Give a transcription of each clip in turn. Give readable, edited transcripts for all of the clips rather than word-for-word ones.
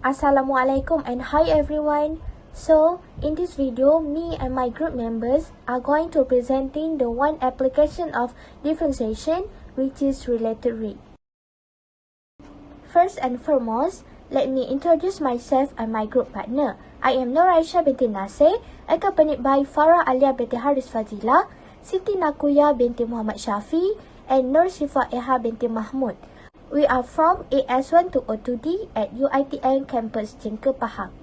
Assalamualaikum and hi everyone. So in this video, me and my group members are going to presenting the one application of differentiation, which is related rate. First and foremost, let me introduce myself and my group partner. I am Nur Aisyah binti Nasir, accompanied by Farah Alia binti Haris Fazila, Siti Nakuya binti Muhammad Syafi, and Nur Shifa Eha binti Mahmud. We are from AS120D at UiTM Campus Jengke Pahang.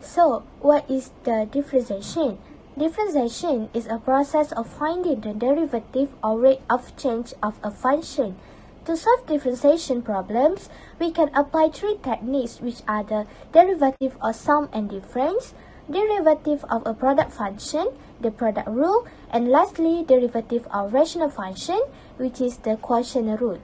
So, what is the differentiation? Differentiation is a process of finding the derivative or rate of change of a function. To solve differentiation problems, we can apply three techniques, which are the derivative or sum and difference, derivative of a product function, the product rule, and lastly, derivative of rational function, which is the quotient rule.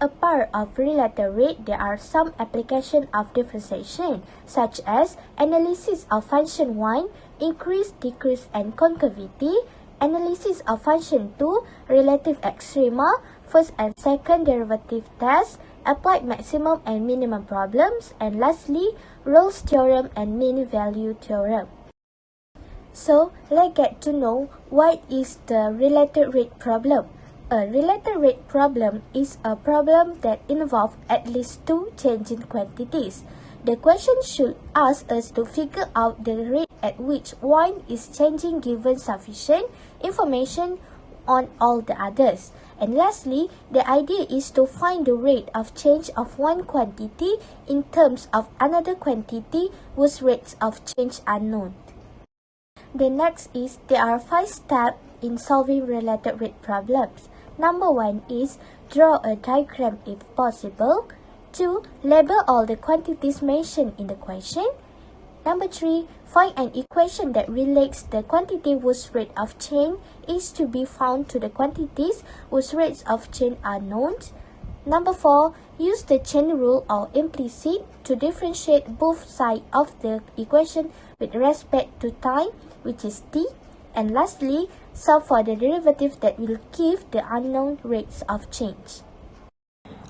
Apart of related rate, there are some applications of differentiation, such as analysis of function 1, increase, decrease, and concavity, analysis of function 2, relative extrema, first and second derivative test, applied maximum and minimum problems, and lastly, Rolle's theorem and mean value theorem. So, let's get to know what is the related rate problem. A related rate problem is a problem that involves at least two changing quantities. The question should ask us to figure out the rate at which one is changing given sufficient information on all the others. And lastly, the idea is to find the rate of change of one quantity in terms of another quantity whose rates of change are known. The next is there are 5 steps in solving related rate problems. Number 1 is draw a diagram if possible. 2. Label all the quantities mentioned in the question. Number 3. Find an equation that relates the quantity whose rate of change is to be found to the quantities whose rates of change are known. Number 4. Use the chain rule or implicit to differentiate both sides of the equation with respect to time, which is t. And lastly, solve for the derivative that will give the unknown rates of change.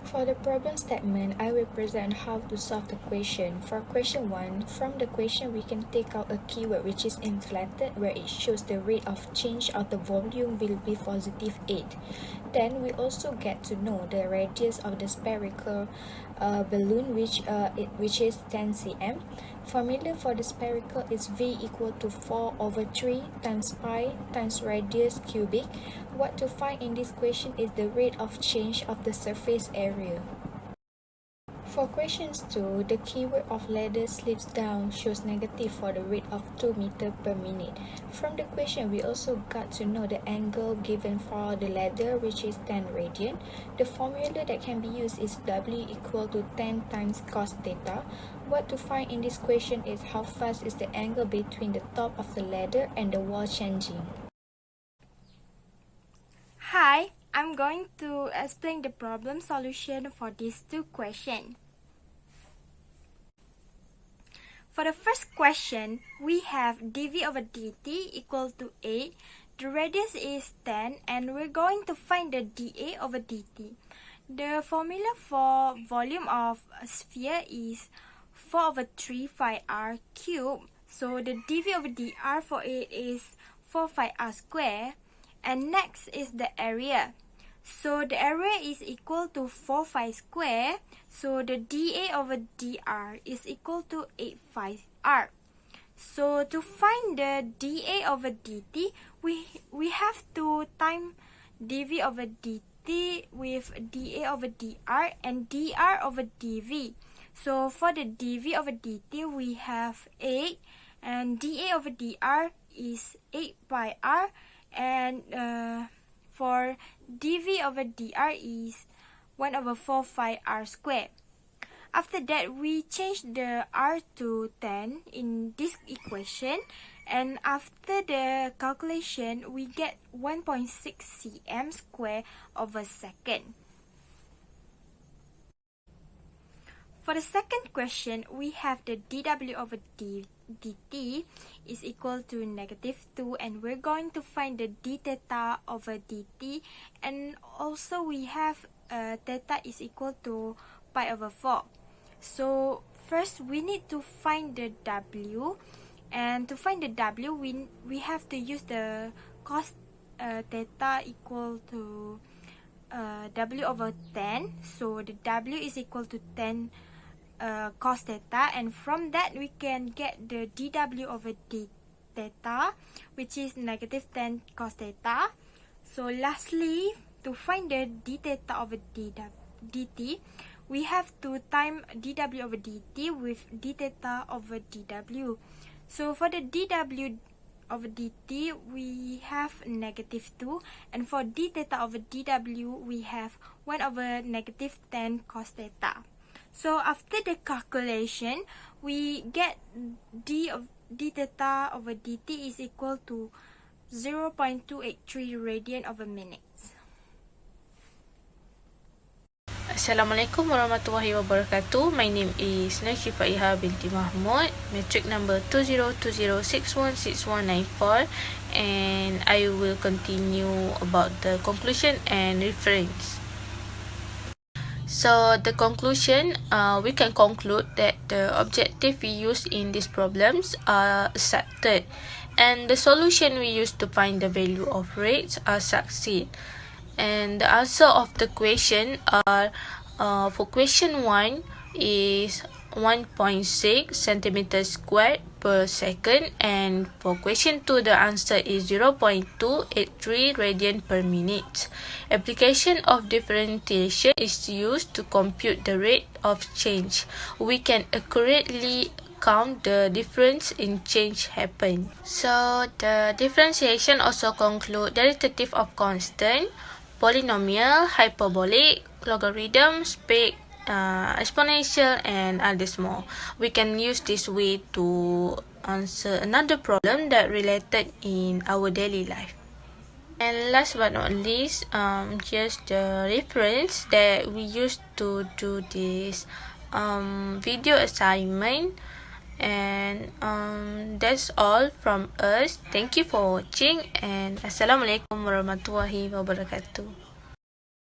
For the problem statement, I will present how to solve the question. For question 1, from the question we can take out a keyword which is inflated, where it shows the rate of change of the volume will be positive 8. Then we also get to know the radius of the spherical balloon which is 10 cm. Formula for the spherical is V equal to 4 over 3 times pi times radius cubic. What to find in this question is the rate of change of the surface area. For questions 2, the keyword of ladder slips down shows negative for the rate of 2 meters per minute. From the question, we also got to know the angle given for the ladder, which is 10 radian. The formula that can be used is W equal to 10 times cos theta. What to find in this question is how fast is the angle between the top of the ladder and the wall changing. Hi, I'm going to explain the problem solution for these two questions. For the first question, we have dv over dt equal to 8. The radius is 10 and we're going to find the dA over dt. The formula for volume of a sphere is 4 over 3 phi r cubed. So the dv over dr for it is 4 phi r square. And next is the area. So the area is equal to 4 phi square. So the dA over dr is equal to 8 phi r. So to find the dA over dt, we have to time dv over dt with dA over dr and dr over dv. So for the dv over dt, we have 8 and dA over dr is 8 pi r. And for dv over dr is 1 over 4 phi r square. After that, we change the r to 10 in this equation. And after the calculation, we get 1.6 cm square over second. For the second question, we have the dw over dt is equal to -2, and we're going to find the d theta over dt, and also we have theta is equal to pi over 4. So first we need to find the w, and to find the w we have to use the cos theta equal to w over 10. So the w is equal to 10 cos theta, and from that we can get the dw over d theta, which is -10 cos theta. So lastly, to find the d theta over dt, we have to time dw over dt with d theta over dw. So for the dw over dt, we have -2, and for d theta over dw, we have 1 over -10 cos theta. So after the calculation, we get d theta over dt is equal to 0.283 radian over minutes. Assalamualaikum warahmatullahi wabarakatuh. My name is Nashifaiha binti Mahmud, metric number 2020616194, and I will continue about the conclusion and reference. So the conclusion, we can conclude that the objective we use in these problems are accepted, and the solution we use to find the value of rates are succeed. And the answer of the question are, for question 1 is 1.6 centimeters squared per second, and for question 2 the answer is 0.283 radian per minute. Application of differentiation is used to compute the rate of change. We can accurately count the difference in change happen. So the differentiation also conclude derivative of constant, polynomial, hyperbolic, logarithms, peak, exponential, and others more. We can use this way to answer another problem that related in our daily life. And last but not least, here's the reference that we used to do this video assignment. And that's all from us. Thank you for watching, and Assalamualaikum warahmatullahi wabarakatuh.